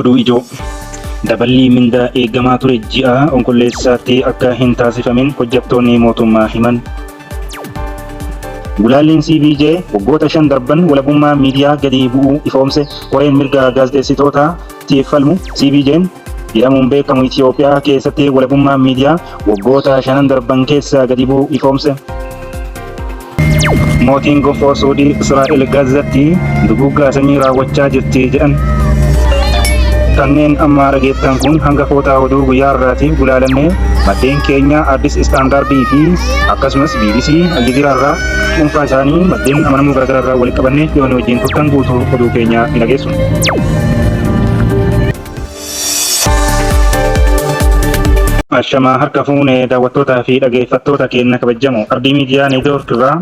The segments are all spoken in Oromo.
Oduu ijoo dabalii mindaa eegamaa ture ji'a onkolleessaatti akka hin taasifamin hojjettoonni mootummaa himan. Gulaalliin CBJ waggoota 5 darban walabummaa miidiyaa gadi bu'uu ifoomse. Koreen mirga gaazexeessitootaatiif falmu CBJ'n jedhamuun beekamu Itoophiyaa keessatti walabummaa miidiyaa waggoota 5 darban keessa gadi bu'uu ifoomse. Mootiin gonfoo Suudii Israa'el Gaazatti duguuggaa sanyii raawwachaa jirti jedhan. Kanneen amma dhageettan kun hangafoota oduu guyyaa irraatiif gulaalamee maddeen keenya Addis Istaandardii fi akkasumas BBC Aljazeeraa irraa dhuunfaa isaanii maddeen amanamuu garaagaraa irraa walitti qabannee yoon wajjin turtan guutuu oduu keenya ni dhageessu. Ashamaa harka fuunee daawwattootaa fi dhageeffattoota keenya kabajamoo Ardii Miidiyaa Neetwoork irraa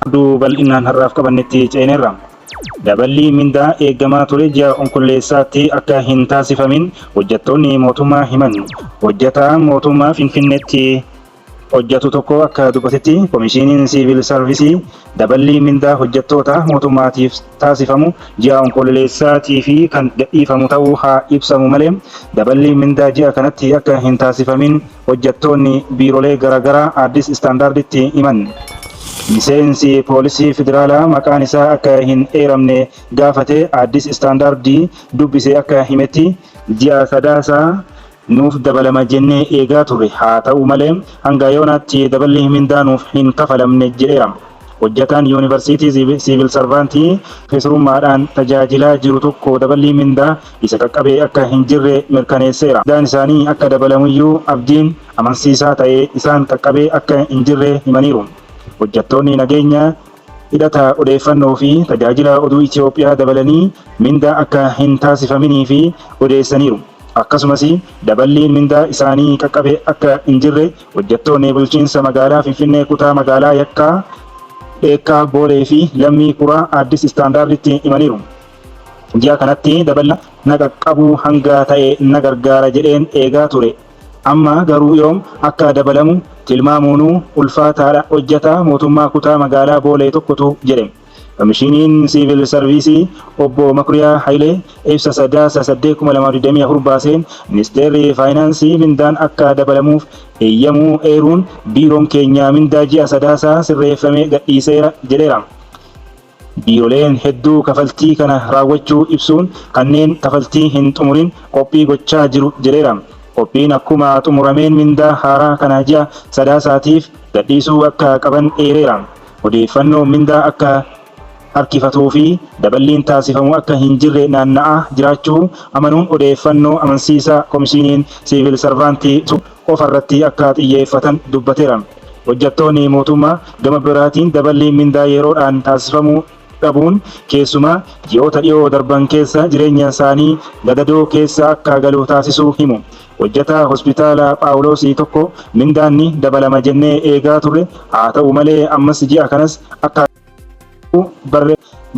oduu bal'inaan har'aaf qabannetti ceeneerra. Dabalii mindaa eegamaa ture ji'a onkolleessaatti akka hin taasifamin hojjettoonni mootummaa himan. Hojjetaa mootummaa Finfinneetti hojjetu tokko akka dubbatetti Komishiiniin Siivil Sarvisii dabalii mindaa hojjettoota mootummaatiif taasifamu ji'a onkolleessaatii fi kan gadhiifamu ta'uu haa ibsamu malee dabalii mindaa ji'a kanatti akka hin taasifamin hojjettoonni biirolee garaagaraa Addis Istaandarditti himan. Miseensi poolisii federaalaa maqaan isaa akka hin eeramne gaafate Addis Istaandardii dubbise akka himetti ji'a sadaasaa nuuf dabalama jennee eegaa turre haa ta'u malee hanga yoonaatti daballi mindaa nuuf hin kafalamne jedheera. Hojjetaan yuunivarsiitii siivil sarvaantii feesarummaadhaan tajaajilaa jiru tokko daballi mindaa isa qaqqabee akka hin jirre mirkaneesseera. Mindaan isaanii akka dabalamuyyuu abdiin amansiisaa ta'ee isaan qaqqabee akka hin jirre himaniiru. Hojjettoonni nageenya hidhata odeeffannoo fi tajaajila oduu Itoophiyaa dabalanii mindaa akka hin taasifaminii fi odeessaniiru. Akkasumas daballiin mindaa isaanii qaqqabe akka hin jirre hojjettoonni bulchiinsa magaalaa Finfinnee kutaa magaalaa Yakkaa, Eekkaa, Boolee fi Lammii Kuraa Addis Istaandarditti himaniiru. Ji'a kanatti dabala na qaqqabuu hanga ta'e na gargaara jedheen eegaa ture. Amma garuu yoom akka dabalamu tilmaamuunuu ulfaataadha. Hojjetaa mootummaa kutaa magaalaa Boolee tokkotu jedhe. Komishiiniin Siivil Sarvisii obbo Makuriyaa Hayilee ibsa sadaasa 8/2024 baaseen Ministeerri Faayinaansii mindaan akka dabalamuuf eeyyamuu eeruun biiroon keenya mindaa ji'a sadaasaa sirreeffamee gadhiiseera jedheera. Biiroleen hedduu kafaltii kana raawwachuu ibsuun kanneen kafaltii hin xumurin qophii gochaa jiru jedheera. Qophiin akkuma xumurameen mindaa haaraa kana ji'a sadaasaatiif gadhiisuu akka qaban eereera. Odeeffannoo mindaa akka harkifatuu fi daballiin taasifamu akka hin jirre naanna'aa jiraachuu amanuun odeeffannoo amansiisaa Komishiiniin Siivil Sarvaantii ofarratti akka xiyyeeffatan dubbateera. Hojjettoonni mootummaa gama biraatiin daballiin mindaa yeroodhaan taasifamuu dhabuun keessumaa ji'oota dhiyoo darban keessa jireenya isaanii gadadoo keessa akka galu taasisuu himu. Hojjetaa hospitaala Phaawulosii tokko mindaanni dabalama jennee eegaa turre haa ta'u malee ammas ji'a kanas akka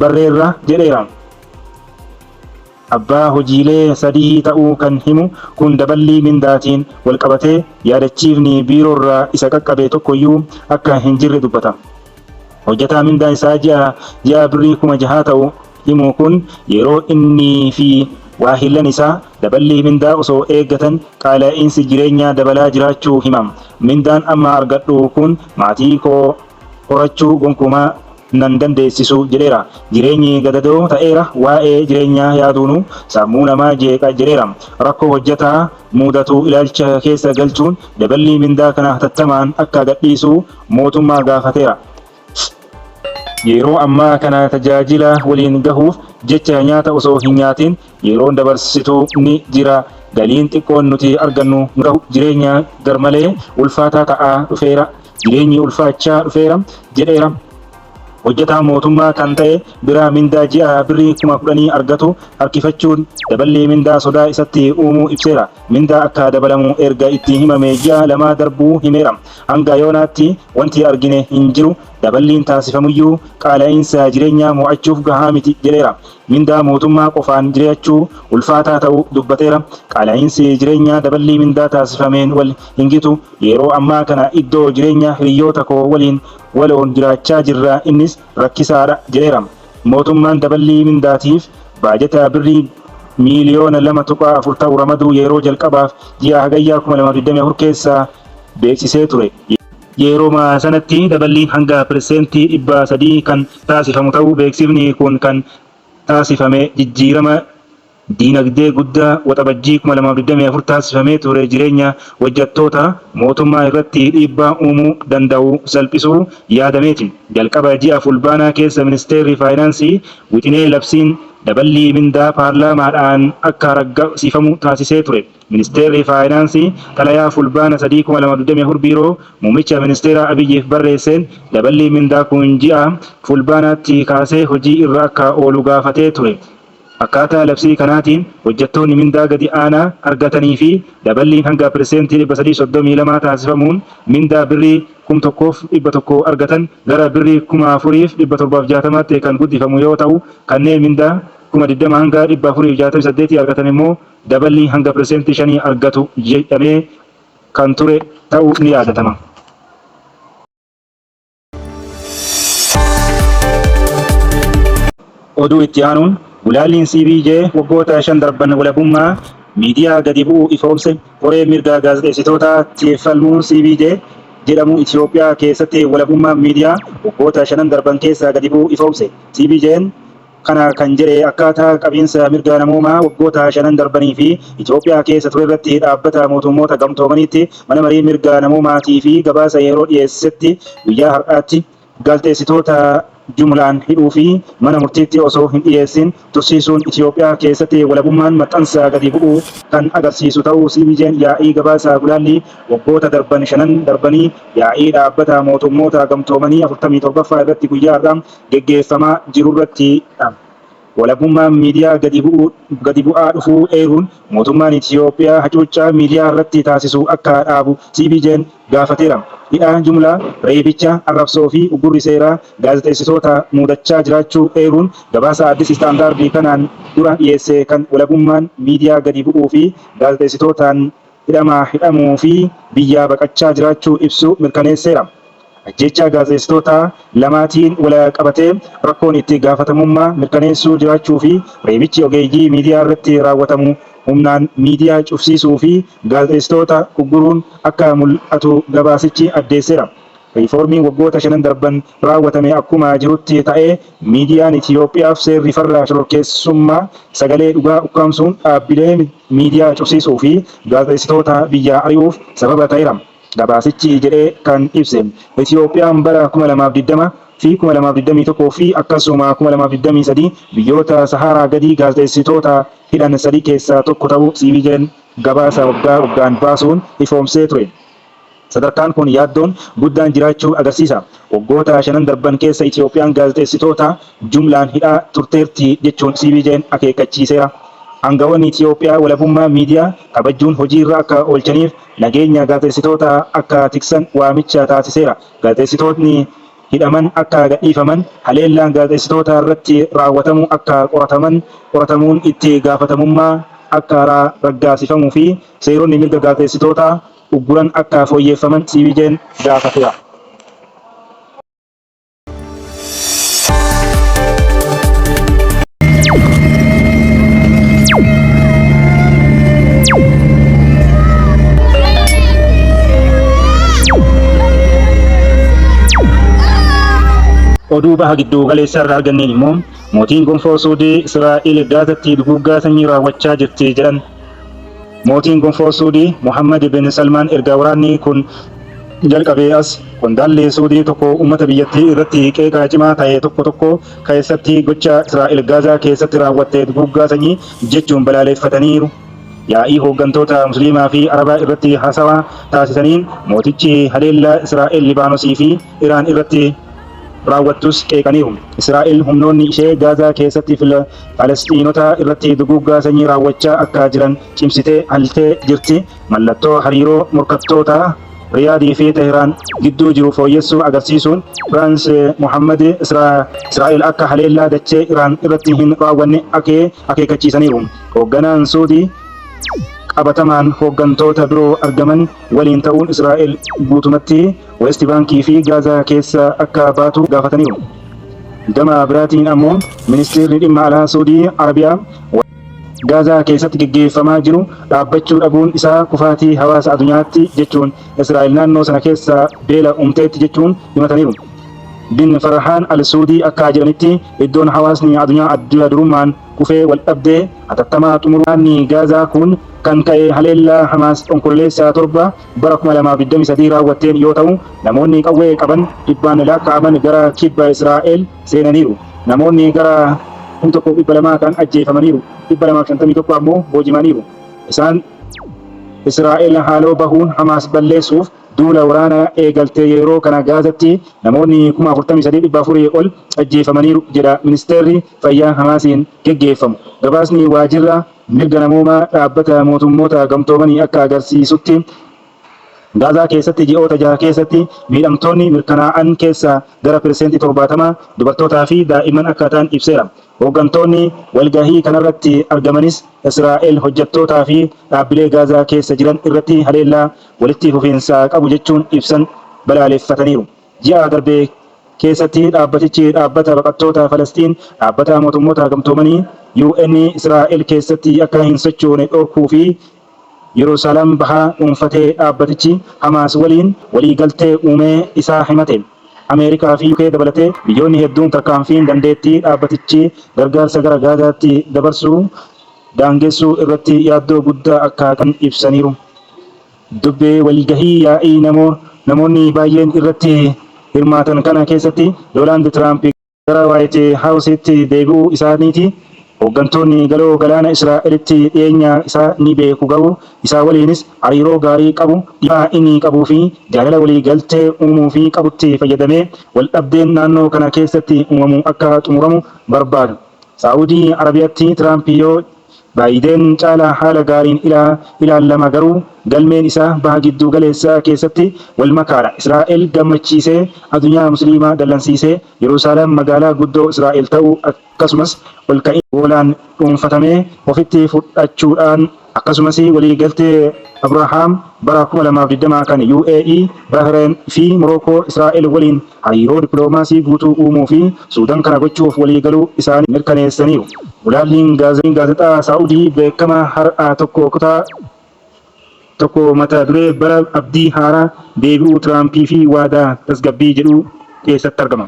barreerra jedheera. Abbaa hojiilee 3 ta'uu kan himu kun daballii mindaatiin walqabatee yaadachiifni biiroorraa isa qaqqabe tokkoyyuu akka hin jirre dubbata. Hojjetaa mindaa isaa ji'a birrii 6,000 ta'u himu kun yeroo inni fi waahillan isaa daballii mindaa osoo eeggatan qaala'iinsi jireenyaa dabalaa jiraachuu himam. Mindaan amma argadhu kun maatii koo horachuu gonkumaa nan dandeessisu jedheera. Jireenyi gadadoo ta'eera. Waa'ee jireenyaa yaaduunu sammuu namaa jeeqa jedheera. Rakkoo hojjetaa mudatu ilaalcha keessa galchuun daballii mindaa kana hatattamaan akka gadhiisu mootummaa gaafateera. Yeroo ammaa kana tajaajila waliin gahuuf jecha nyaata osoo hin nyaatin yeroon dabarsitu ni jira. Galiin xiqqoon nuti argannu gahu jireenya garmalee ulfaataa ta'aa dhufeera. Jireenyi ulfaachaa dhufeera jedheera. Hojjetaa mootummaa kan ta'e biraa mindaa ji'a birrii 10,000 argatu harkifachuun daballii mindaa sodaa isatti uumuu ibseera. Mindaa akka dabalamu erga itti himame ji'a 2 darbuu himeera. Hanga yoonaatti wanti argine hin jiru. Daballiin taasifamuyyuu qaala'iinsa jireenyaa mo'achuuf gahaa miti jedheera. Mindaa mootummaa qofaan jiraachuu ulfaataa ta'uu dubbateera. Qaala'iinsi jireenyaa daballii mindaa taasifameen wal hingitu. Yeroo ammaa kana iddoo jireenyaa hiriyoota koo waliin waloon jiraachaa jirra innis rakkisaadha jedheera. Mootummaan daballii mindaatiif baajata birrii miiliyoona 2.4 ta'u ramaduu yeroo jalqabaaf ji'a hagayyaa 2024 keessa beeksisee ture. Yeroo sanatti daballiin hanga persentii 300 kan taasifamu ta'uu beeksifni kun kan taasifame jijjiirama diinagdee guddaa waxabajjii 2024 taasifamee ture jireenya hojjettoota mootummaa irratti dhiibbaa uumuu danda'u salphisuu yaadameeti. Jalqaba ji'a fulbaanaa keessa ministeerri faayinaansii wixinee labsiin daballii mindaa paarlaamaadhaan akka raggaasifamu taasisee ture. Ministeerri faayinaansii xalayaa fulbaana 3 2024 biiroo muummicha ministeera Abiyyiif barreesseen daballii mindaa kun ji'a fulbaanaatti kaasee hojii irra akka oolu gaafatee ture. Akkaataa labsii kanaatiin hojjettoonni mindaa gadi aanaa argatanii fi daballiin hanga persentii 332 taasifamuun mindaa birrii 1,100 argatan gara birrii 4,760 kan guddifamu yoo ta'u, kanneen mindaa 20,000 hanga 468 argatan immoo daballiin hanga persentii 5 argatu jedhamee kan ture ta'uu ni yaadatama. Oduu itti aanuun Gulaalliin CBJ waggoota 5 darban walabummaa miidiyaa gadi bu'uu ifoomse. Koree mirga gaazexeessitootaatiif falmuu CBJ jedhamu Itoophiyaa keessatti walabummaa miidiyaa waggoota 5 darban keessa gadi bu'uu ifoomse. CBJ'n kana kan jedhe akkaataa qabiinsa mirga namoomaa waggoota 5 darbanii fi Itoophiyaa keessa ture irratti dhaabbata mootummoota gamtoomaniitti mana marii mirga namoomaatii fi gabaasa yeroo dhiyeessetti guyyaa har'aatti gaazexeessitoota jumlaan hidhuu fi mana murtiitti osoo hin dhiyeessin tursiisuun Itoophiyaa keessatti walabummaan maxxansa gadi bu'uu kan agarsiisu ta'uu CBJ'n yaa'ii gabaasa gulaallii waggoota darban 5 darbanii yaa'ii dhaabbata mootummoota gamtoomanii 47ffaa irratti guyyaa har'aa geggeeffamaa jiru irratti walabummaan miidiyaa gadi bu'aa dhufuu eeruun mootummaan Itoophiyaa hacuuccaa miidiyaa irratti taasisu akka dhaabu CBJ'n gaafateera. Hidhaan jumlaa, reebicha, arrabsoo fi uggurri seeraa gaazexeessitoota mudachaa jiraachuu eeruun gabaasa Addis Istaandaardii kanaan dura dhiyeesse kan walabummaan miidiyaa gadi bu'uu fi gaazexeessitootaan hidhamuu fi biyyaa baqachaa jiraachuu ibsu mirkaneesseera. Ajjeechaa gaazexeessitoota lamaatiin wal qabatee rakkoon itti gaafatamummaa mirkaneessuu jiraachuu fi reebichi ogeeyyii miidiyaa irratti raawwatamu humnaan miidiyaa cufsiisuu fi gaazexeessitoota ugguruun akka mul'atu gabaasichi addeesseera. Riiformiin waggoota 5 darban raawwatame akkuma jirutti ta'ee miidiyaan Itoophiyaaf seerri farra shororkeessummaa sagalee dhugaa ukkaamsuun dhaabbilee miidiyaa cufsiisuu fi gaazexeessitoota biyyaa ari'uuf sababa ta'eera. Gabaasichi jedhee kan ibse Itoophiyaan bara 2020 fi 2021 fi akkasuma 2023 biyyoota Saharaa gadii gaazexeessitoota hidhan 3 keessaa tokko ta'uu CBJ'n gabaasa waggaan baasuun ifoomsee ture. Sadarkaan kun yaaddoon guddaan jiraachuu agarsiisa. Waggoota 5 darban keessa Itoophiyaan gaazexeessitoota jumlaan hidhaa turteerti jechuun CBJ'n akeekkachiiseera. Aangawoonni Itoophiyaa walabummaa miidiyaa kabajuun hojii irra akka oolchaniif nageenya gaazexeessitoota akka tiksan waamicha taasiseera. Gaazexeessitootni hidhaman akka gadhiifaman, haleellaan gaazexeessitoota irratti raawwatamu akka qoratamuun itti gaafatamummaa akka raggaasifamuu fi seeronni mirga gaazexeessitootaa ugguran akka fooyyeffaman CBJ'n gaafateera. Oduu baha gidduu galeessaa irraa arganneen immoo mootiin gonfoo Suudii Israa'el Gaazatti duguggaa sanyii raawwachaa jirti jedhan. Mootiin gonfoo Suudii Mohammed bin Salmaan erga waraanni kun jalqabee as qondaallee Suudii tokko uummata biyyattii irratti qeeqaa cimaa ta'e tokko keessatti gocha Israa'el Gaazaa keessatti raawwatte duguggaa sanyii jechuun balaaleffataniiru. Yaa'ii hooggantoota Musliimaa fi Arabaa irratti haasawaa taasisaniin mootichi haleellaa Israa'el Libaanosii fi Iraan irratti raawwattus qeeqaniiru. Israa'el humnoonni ishee Gaazaa keessatti Palestiinota irratti duguggaa sanyii raawwachaa akka jiran cimsitee haltee jirti. Mallattoo hariiroo morkattoota Riyaadii fi Teheraan gidduu jiru fooyyessuu agarsiisuun Firaans Mohammed Israa'el akka haleellaa dachee Iraan irratti hin raawwanne akeekkachiisaniiru. Hoogganaan Suudii qabatamaan hooggantoota biroo argaman waliin ta'uun Israa'el guutumatti West Baankii fi Gaazaa keessa akka baatu gaafataniiru. Gama biraatiin ammoo ministeerri dhimma alaa Suudii Arabiyaa Gaazaa keessatti gaggeeffamaa jiru dhaabbachuu dhabuun isaa kufaatii hawaasa addunyaatti jechuun Israa'el naannoo sana keessa beela uumteetti jechuun himataniiru. Bin Farhaan al-Suudii akka jedhanitti iddoon hawaasni addunyaa adda durummaan kufee wal dhabdee hatattamaa xumuraan Gaazaa kun kan ka'e haleellaa Hamaas onkolleessaa 7 bara 2023 raawwatteen yoo ta'u namoonni qawwee qaban dhibbaan lakkaa'aman gara kibba Israa'el seenaniiru. Namoonni gara 1200 kan ajjeefamaniiru, 251 ammoo boojimaniiru. Isaan Israa'el haaloo bahuun Hamaas balleessuuf duula waraanaa eegaltee yeroo kana Gaazatti namoonni 43,400 ol ajjeefamaniiru jedha ministeerri fayyaa Hamaasiin geggeeffamu. Gabaasni waajjira mirga namoomaa dhaabbata mootummoota gamtoomanii akka agarsiisutti Gaazaa keessatti ji'oota 6 keessatti miidhamtoonni mirkanaa'an keessaa gara % 70 dubartootaa fi daa'imman akka ta'an ibseera. Hooggantoonni walgahii kanarratti argamanis Israa'el hojjettootaa fi dhaabbilee Gaazaa keessa jiran irratti haleellaa walitti fufiinsa qabu jechuun ibsan balaaleffataniiru. Ji'a darbee keessatti dhaabbatichi dhaabbata baqattoota Falastiin dhaabbata mootummoota gamtoomanii UN Israa'el keessatti akka hin sochoone dhorkuu fi Yerusaalem bahaa dhuunfatee dhaabbatichi Hamaas waliin waliigaltee uumee isaa himate. Ameerikaa fi UK dabalatee biyyoonni hedduun tarkaanfiin dandeettii dhaabbatichi gargaarsa gara Gaazaatti dabarsuu daangessuu irratti yaaddoo guddaa akka kan ibsaniiru. Dubbee walgahii yaa'ii namoonni baay'een irratti hirmaatan kana keessatti Doonaald Tiraamp gara Waayit Haawusitti deebi'uu isaaniiti. Hooggantoonni galoo galaana Israa'elitti dhiyeenya isaa ni beeku garuu isaa waliinis hariiroo gaarii qabu dhiibbaa inni qabuu fi jaalala walii galtee uumuu fi qabutti fayyadamee wal dhabdeen naannoo kana keessatti uumamu akka xumuramu barbaadu. Saa'udii Arabiyaatti Tiraamp yoo Baayiden caalaa haala gaariin ilaalama garuu galmeen isaa baha gidduu galeessaa keessatti wal makaadha. Israa'el gammachiisee addunyaa musliimaa dallansiisee Yerusaalem magaalaa guddoo Israa'el ta'uu akkasumas ol ka'ii goolaan dhuunfatamee ofitti fudhachuudhaan akkasumas waliigaltee Abrahaam bara 2020 kan UAE, Bahrain fi Morocco Israa'el waliin hariiroo dippiloomaasii guutuu uumuu fi Suudaan kana gochuuf waliigaluu isaanii mirkaneessaniiru. Ulaalliin gaazexaa Saa'udii beekamaa har'aa tokko mata duree bara abdii haaraa deebi'uu Tiraampii fi waadaa tasgabbii jedhu keessatti argama.